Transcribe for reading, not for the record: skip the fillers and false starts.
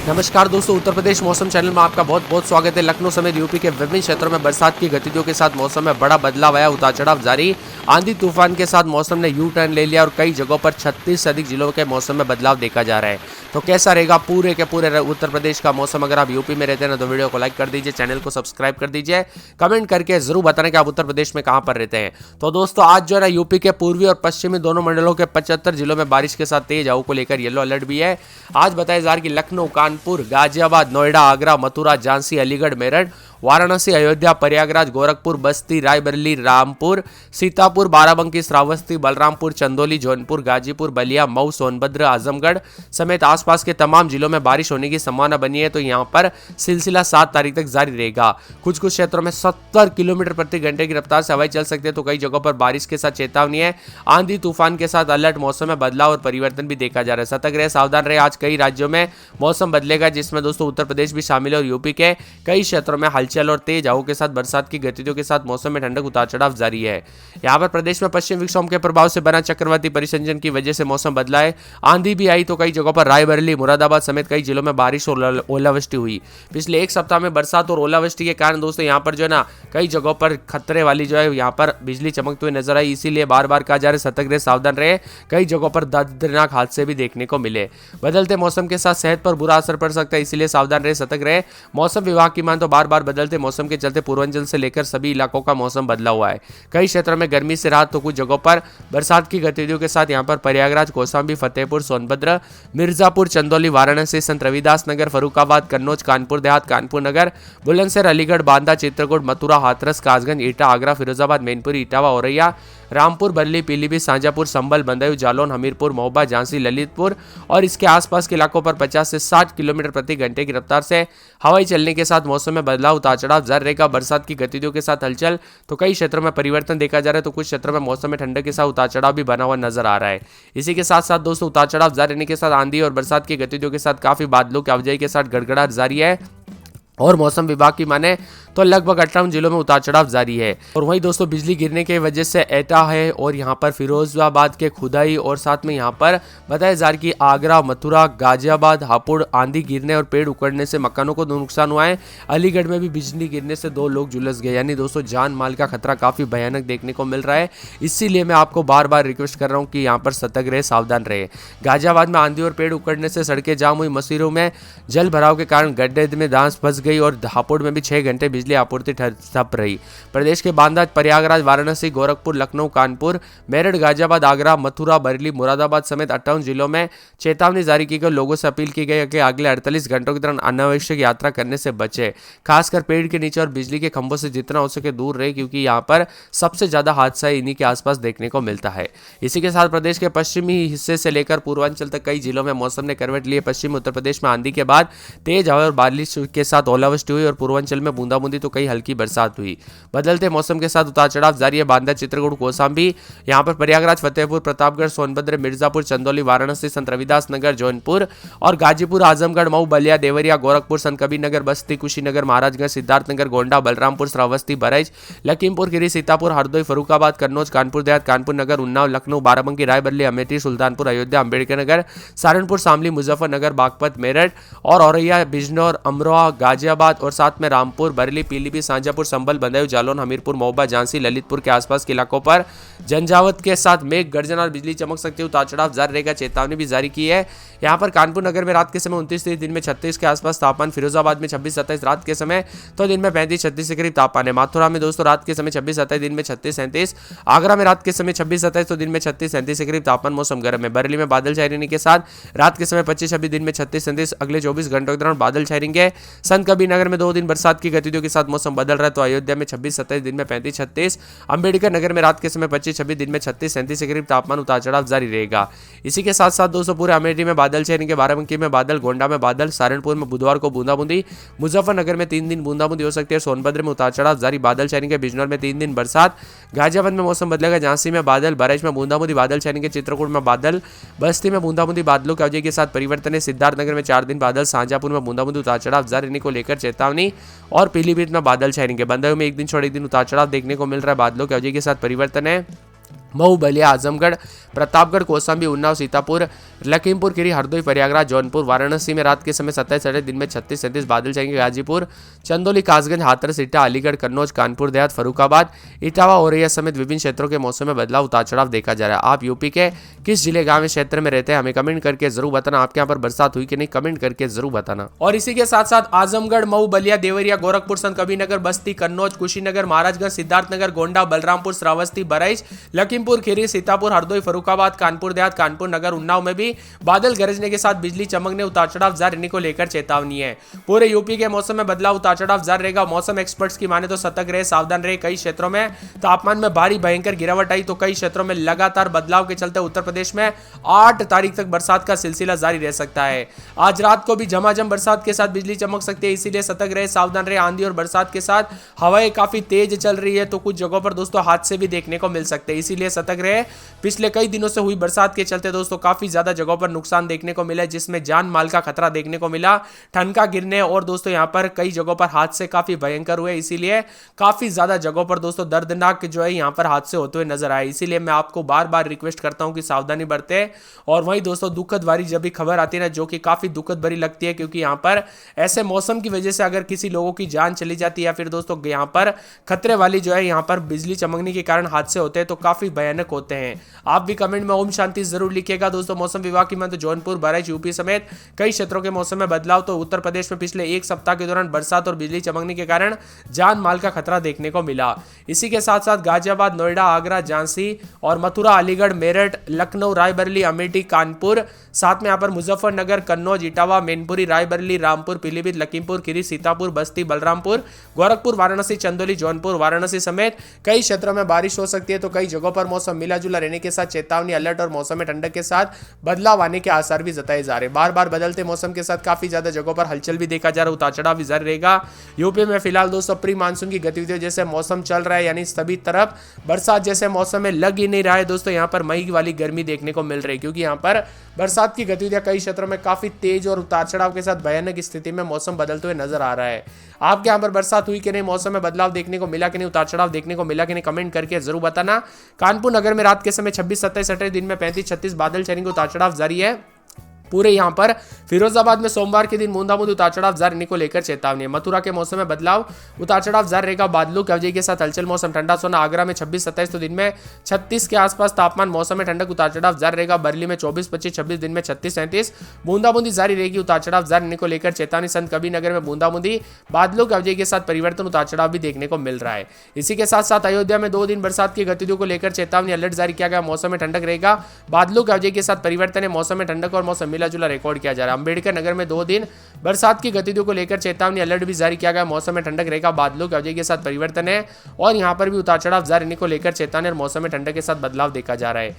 नमस्कार दोस्तों, उत्तर प्रदेश मौसम चैनल में आपका बहुत बहुत स्वागत है। लखनऊ समेत यूपी के विभिन्न क्षेत्रों में बरसात की गतिविधियों के साथ मौसम में बड़ा बदलाव आया, उतार चढ़ाव जारी। आंधी तूफान के साथ मौसम ने यू टर्न ले लिया और कई जगहों पर 36 से अधिक जिलों के मौसम में बदलाव देखा जा रहा है। तो कैसा रहेगा पूरे के पूरे उत्तर प्रदेश का मौसम? अगर आप यूपी में रहते हैं ना तो वीडियो को लाइक कर दीजिए, चैनल को सब्सक्राइब कर दीजिए, कमेंट करके जरूर बताना कि आप उत्तर प्रदेश में कहाँ पर रहते हैं। तो दोस्तों आज जो है ना यूपी के पूर्वी और पश्चिमी दोनों मंडलों के 75 जिलों में बारिश के साथ तेज हवाओं को लेकर येलो अलर्ट भी है। आज बताया जा रहा है कि लखनऊ, कानपुर, गाजियाबाद, नोएडा, आगरा, मथुरा, झांसी, अलीगढ़, मेरठ, वाराणसी, अयोध्या, प्रयागराज, गोरखपुर, बस्ती, रायबरेली, रामपुर, सीतापुर, बाराबंकी, श्रावस्ती, बलरामपुर, चंदौली, जौनपुर, गाजीपुर, बलिया, मऊ, सोनभद्र, आजमगढ़ समेत आसपास के तमाम जिलों में बारिश होने की संभावना बनी है। तो यहां पर सिलसिला 7 तारीख तक जारी रहेगा। कुछ कुछ क्षेत्रों में 70 किलोमीटर प्रति घंटे की रफ्तार से हवाएं चल सकती है। तो कई जगहों पर बारिश के साथ चेतावनी है। आंधी तूफान के साथ अलर्ट। मौसम में बदलाव और परिवर्तन भी देखा जा रहा है। सतर्क रहे, सावधान रहे। आज कई राज्यों में मौसम बदलेगा, जिसमें दोस्तों उत्तर प्रदेश भी शामिल है और यूपी के कई क्षेत्रों में हलचल और तेज हवाओं के साथ बरसात की गतिविधियों के साथ मौसम में ठंडक उतार चढ़ाव जारी है। यहां पर प्रदेश में पश्चिम विक्षोभ के प्रभाव से बना चक्रवाती परिसंचरण की वजह से मौसम बदला है। आंधी भी आई तो कई जगहों पर रायबरेली, मुरादाबाद समेत कई जिलों में बारिश और ओलावृष्टि हुई। पिछले एक सप्ताह में बरसात और ओलावृष्टि के कारण दोस्तों यहां पर जो है ना कई जगहों पर खतरे वाली जो है यहां पर बिजली चमकते हुए नजर आई। इसीलिए बार बार कहा जा रहा है सतर्क रहे, सावधान रहे। कई जगहों पर दर्दनाक हादसे भी देखने को मिले। बदलते मौसम के साथ सेहत पर बुरा असर पड़ सकता है, इसलिए सावधान रहे, सतर्क रहे। मौसम विभाग की मान तो बार बार बदलते मौसम के चलते पूर्वांचल से लेकर सभी इलाकों का मौसम बदला हुआ है। कई क्षेत्रों में गर्मी से राहत तो कुछ जगहों पर बरसात की गतिविधियों के साथ यहां पर प्रयागराज, कौशाम्बी, फतेहपुर, सोनभद्र, मिर्जापुर, चंदौली, वाराणसी, संत रविदास नगर, फर्रुखाबाद, कन्नौज, कानपुर देहात, कानपुर नगर, बुलंदशहर, अलीगढ़, बांदा, चित्रकूट, मथुरा, हाथरस, कासगंज, एटा, आगरा, फिरोजाबाद, मैनपुरी, इटावा, औरैया, रामपुर, बरेली, पीलीभीत, शाजापुर, संभल, बदायूं, जालौन, हमीरपुर, महोबा, झांसी, ललितपुर और इसके आसपास के इलाकों पर 50 से 60 किलोमीटर प्रति घंटे की रफ्तार से हवाई चलने के साथ मौसम में बदलाव, उतार चढ़ाव जारी रहेगा। बरसात की गतिविधियों के साथ हलचल तो कई क्षेत्रों में परिवर्तन देखा जा रहा है। तो कुछ क्षेत्रों में मौसम में ठंडक के साथ उतार चढ़ाव भी बना हुआ नजर आ रहा है। इसी के साथ साथ दोस्तों उतार चढ़ाव जारी रहने के साथ आंधी और बरसात की गतिविधियों के साथ काफी बादलों की आवाजाही के साथ गड़गड़ाहट जारी है और मौसम विभाग की माने तो लगभग 58 जिलों में उतार चढ़ाव जारी है। और वहीं दोस्तों बिजली गिरने की वजह से एटा है और यहाँ पर फिरोजाबाद के खुदाई और साथ में यहाँ पर बताया जा रहा है कि आगरा, मथुरा, गाजियाबाद, हापुड़ आंधी गिरने और पेड़ उखड़ने से मकानों को नुकसान हुआ है। अलीगढ़ में भी बिजली गिरने से 2 लोग झुलस गए। यानी दोस्तों जान माल का खतरा काफी भयानक देखने को मिल रहा है। इसीलिए मैं आपको बार बार रिक्वेस्ट कर रहा हूँ कि यहाँ पर सतर्क रहे, सावधान रहे। गाजियाबाद में आंधी और पेड़ उखड़ने से सड़कें जाम हुई। मसीरों में जल भराव के कारण गड्ढे में दांस फंस गई और हापुड़ में भी 6 घंटे बिजली आपूर्ति ठप रही। प्रदेश के बांदा, प्रयागराज, वाराणसी, गोरखपुर, लखनऊ, कानपुर, मेरठ, गाजियाबाद, आगरा, मथुरा, बरेली, मुरादाबाद समेत 58 जिलों में चेतावनी जारी की गई। लोगों से अपील की गई कि अगले 48 घंटों के दौरान अनावश्यक यात्रा करने से बचे। खासकर पेड़ के नीचे और बिजली के खंभों से जितना हो सके दूर रहे, क्योंकि यहाँ पर सबसे ज्यादा हादसा इन्हीं के आसपास देखने को मिलता है। इसी के साथ प्रदेश के पश्चिमी हिस्से से लेकर पूर्वांचल तक कई जिलों में मौसम ने करवट ली। पश्चिमी उत्तर प्रदेश में आंधी के बाद तेज हवा और बारिश के साथ ओलावृष्टि हुई और पूर्वांचल में बूंदाबूंदी तो कई हल्की बरसात हुई। बदलते मौसम के साथ उतार चढ़ाव जारी है। बांदा, चित्रकूट, कौशाम्बी, यहाँ पर प्रयागराज, फतेहपुर, प्रतापगढ़, सोनभद्र, मिर्जापुर, चंदौली, वाराणसी, संत रविदास नगर, जौनपुर और गाजीपुर, आजमगढ़, मऊ, बलिया, देवरिया, गोरखपुर, संत कबीर नगर, बस्ती, कुशीनगर, महाराजगंज, सिद्धार्थनगर, गोंडा, बलरामपुर, श्रावस्ती, बहराइच, लखीमपुर खीरी, सीतापुर, हरदोई, फर्रुखाबाद, कन्नौज, कानपुर देहात, कानपुर नगर, उन्नाव, लखनऊ, बाराबंकी, रायबरेली, अमेठी, सुल्तानपुर, अयोध्या, अम्बेडकर नगर, सहारनपुर, शामली, मुजफ्फरनगर, बागपत, मेरठ और औरैया, बिजनौर, अमरोहा, गाजियाबाद और साथ में रामपुर, बरेली, पीलीभीत, शाजापुर, संभल, बदायूं, जालौन, हमीरपुर, महोबा, झांसी, ललितपुर के आसपास के इलाकों पर झंझावत के साथ मेघ गर्जन और बिजली चमक सकती है। उतार चढ़ाव जारी रहेगा, चेतावनी भी जारी की है। यहाँ पर कानपुर नगर में रात के समय 29, दिन में 36 के आसपास तापमान। फिरोजाबाद में 26-27 रात के समय तो दिन में 35-36 के करीब तापमान है। मथुरा में दोस्तों रात के समय 26-27, दिन में 36-37। आगरा में रात के समय 26-27 तो दिन में 36-37 के करीब तापमान। मौसम गर्म है। बरेली में बादल छाए रहने के साथ रात के समय 25-26, दिन में 36-37। अगले 24 घंटों के दौरान बादल छाए रहेंगे। संत कबीर नगर में 2 दिन बरसात की गतिविधियों के साथ मौसम बदल रहा है। तो अयोध्या में 26-27, दिन में 35-36। अम्बेडकर नगर में रात के समय 25-26, दिन में 36-37 के करीब तापमान। उतार चढ़ाव जारी रहेगा। इसी के साथ साथ दोस्तों पूरे अमेठी में बादल छाए रहेंगे। बाराबंकी में बादल, गोंडा में बादल, सहारनपुर में बुधवार को बूंदाबूंदी, मुजफ्फरनगर में 3 दिन बूंदाबूंदी हो सकती है। सोनभद्र में उतार चढ़ाव जारी, बादल छाए रहेंगे। बिजनौर में 3 दिन बरसात। गाजियाबाद में मौसम बदलेगा। झांसी में बादल, बहराइच में बूंदाबूंदी, बादल छाए रहेंगे। चित्रकूट में बादल, बस्ती में बूंदाबूंदी, बादलों की आवाजाही के साथ परिवर्तन है। सिद्धार्थनगर में 4 दिन बादल, शाजापुर में बूंदाबूंदी, उतार चढ़ाव जारी रहने को लेकर चेतावनी और पीलीभीत में बादल छाए रहेंगे। बदायूं में 1 दिन छोड़ 1 दिन उतार चढ़ाव देखने को मिल रहा है। बादलों की आवाजाही के साथ परिवर्तन है। मऊ, बलिया, आजमगढ़, प्रतापगढ़, कौशाम्बी, उन्नाव, सीतापुर, लखीमपुर खीरी, हरदोई, प्रयागराज, जौनपुर, वाराणसी में रात के समय 27 दिन में 36-37 बादल छाएंगे। गाजीपुर, चंदौली, कासगंज, हाथरस, इटा, अलीगढ़, कन्नौज, कानपुर देहात, फरुखाबाद, इटावा, औरैया समेत विभिन्न क्षेत्रों के मौसम में बदलाव, उतार चढ़ाव देखा जा रहा है। आप यूपी के किस जिले, गांव, क्षेत्र में रहते हैं हमें कमेंट करके जरूर बताना। आपके यहाँ पर बरसात हुई कि नहीं कमेंट करके जरूर बताना। और इसी के साथ साथ आजमगढ़, मऊ, बलिया, देवरिया, गोरखपुर, संत कबीरनगर, बस्ती, कन्नौज, कुशीनगर, महाराजगंज, सिद्धार्थनगर, गोंडा, बलरामपुर, श्रावस्ती, बहराइच, लखीमपुर खीरी, सीतापुर, हरदोई, फरुखाबाद, कानपुर देहात, कानपुर नगर, उन्नाव में भी बादल गरजने के साथ बिजली चमकने, उतार चढ़ाव जारी रहने को लेकर चेतावनी है। पूरे यूपी के मौसम में बदलाव, उतार चढ़ाव जारी रहेगा। मौसम एक्सपर्ट्स की माने तो सतर्क रहे, सावधान रहे। कई क्षेत्रों में तापमान में भारी भयंकर गिरावट आई तो कई क्षेत्रों में लगातार बदलाव के चलते उत्तर प्रदेश में 8 तारीख तक बरसात का सिलसिला जारी रह सकता है। आज रात को भी झमाझम बरसात के साथ बिजली चमक सकती है, इसीलिए सतर्क रहे, सावधान रहे। आंधी और बरसात के साथ हवाएं काफी तेज चल रही है तो कुछ जगहों पर दोस्तों हादसे भी देखने को मिल सकते हैं, इसीलिए सतर्क रहे। पिछले कई दिनों से हुई बरसात के चलते दोस्तों काफी ज्यादा जगहों पर नुकसान देखने को मिला, जिसमें जान माल का खतरा देखने को मिला, ठनका गिरने और दोस्तों यहां पर कई जगहों पर हादसे काफी भयंकर हुए, इसीलिए काफी ज्यादा जगहों पर दोस्तों दर्दनाक जो है यहां पर हादसे होते हुए नजर आए। इसीलिए मैं आपको बार बार रिक्वेस्ट करता हूं कि सावधानी बरते। और वहीं दोस्तों दुखद भरी जब भी खबर आती है ना, जो कि काफी दुखद भरी लगती है, क्योंकि यहां पर ऐसे मौसम की वजह से अगर किसी लोगों की जान चली जाती है या फिर दोस्तों यहां पर खतरे वाली जो है यहां पर बिजली चमकने के कारण हादसे होते हैं तो काफी भयानक होते हैं। आप भी कमेंट में ओम शांति जरूर लिखिएगा। दोस्तों मौसम विभाग की माने तो जौनपुर, बहराइच, यूपी समेत कई क्षेत्रों के मौसम में बदलाव तो उत्तर प्रदेश में पिछले एक सप्ताह के दौरान बरसात और बिजली चमकने के कारण जान माल का खतरा देखने को मिला। इसी के साथ साथ गाजियाबाद, नोएडा, आगरा, झांसी और मथुरा, अलीगढ़, मेरठ, लखनऊ, रायबरेली, अमेठी, कानपुर, साथ में यहाँ पर मुजफ्फरनगर, कन्नौज, इटावा, मैनपुरी, रायबरेली, रामपुर, पीलीभीत, लखीमपुर खीरी, सीतापुर, बस्ती, बलरामपुर, गोरखपुर, वाराणसी, चंदौली, जौनपुर, वाराणसी समेत कई क्षेत्रों में बारिश हो सकती है तो कई जगहों पर मौसम मिला जुला रहने के साथ चेतावनी, अलर्ट और मौसम में ठंडक के साथ बदलाव आने के आसार भी जताए जा रहे हैं। बार बार बदलते मौसम के साथ काफी ज्यादा जगहों पर हलचल भी देखा जा रहा है, उतार चढ़ाव भी जारी रहेगा। यूपी में फिलहाल दोस्तों प्री मानसून की गतिविधियों जैसे मौसम चल रहा है, यानी सभी तरफ बरसात जैसे मौसम में लग ही नहीं रहा है दोस्तों। यहाँ पर मई वाली गर्मी देखने को मिल रही है, क्योंकि यहाँ पर बरसात की गतिविधियां कई क्षेत्रों में काफी तेज और उतार चढ़ाव के साथ भयानक स्थिति में मौसम बदलते हुए नजर आ रहा है। आपके यहाँ पर बरसात हुई कि नहीं, मौसम में बदलाव देखने को मिला कि नहीं, उतार चढ़ाव देखने को मिला कि नहीं, कमेंट करके जरूर बताना। कानपुर नगर में रात के समय 26-27 दिन में 35-36 बादल छाएंगे, उतार चढ़ाव जारी है। पूरे यहाँ पर फिरोजाबाद में सोमवार के दिन बूंदाबूंदी उतार चढ़ाव जारी रहने को लेकर चेतावनी है। मथुरा के मौसम में बदलाव, उतार चढ़ाव जारी रहेगा। बादलों की अवधि के साथ हलचल, मौसम ठंडा सोना। आगरा में 26-27 तो दिन में 36 के आसपास तापमान, मौसम में ठंडक, उतार चढ़ाव जारी रहेगा। बरेली में 24-25-26 दिन में 36-37 बूंदाबूंदी जारी रहेगी, उतार चढ़ाव जारी रहने को लेकर चेतावनी। संत कबीरनगर में बूंदाबूंदी, बादलों की अवधि के साथ परिवर्तन, उतार चढ़ाव भी देखने को मिल रहा है। इसी के साथ साथ अयोध्या में 2 दिन बरसात की गतिविधियों को लेकर चेतावनी, अलर्ट जारी किया गया। मौसम में ठंडक रहेगा, बादलों की अवधि के साथ परिवर्तन है, मौसम में ठंडक और मौसम मिला जुला रिकॉर्ड किया। अंबेडकर नगर में 2 दिन बरसात की गतिविधियों को लेकर चेतावनी, अलर्ट भी जारी किया गया। मौसम में ठंडक रहेगा, बादलों की अवधि के साथ परिवर्तन है और यहां पर भी उतार चढ़ाव जारी रहने को लेकर चेतावनी और मौसम में ठंडक के साथ बदलाव देखा जा रहा है।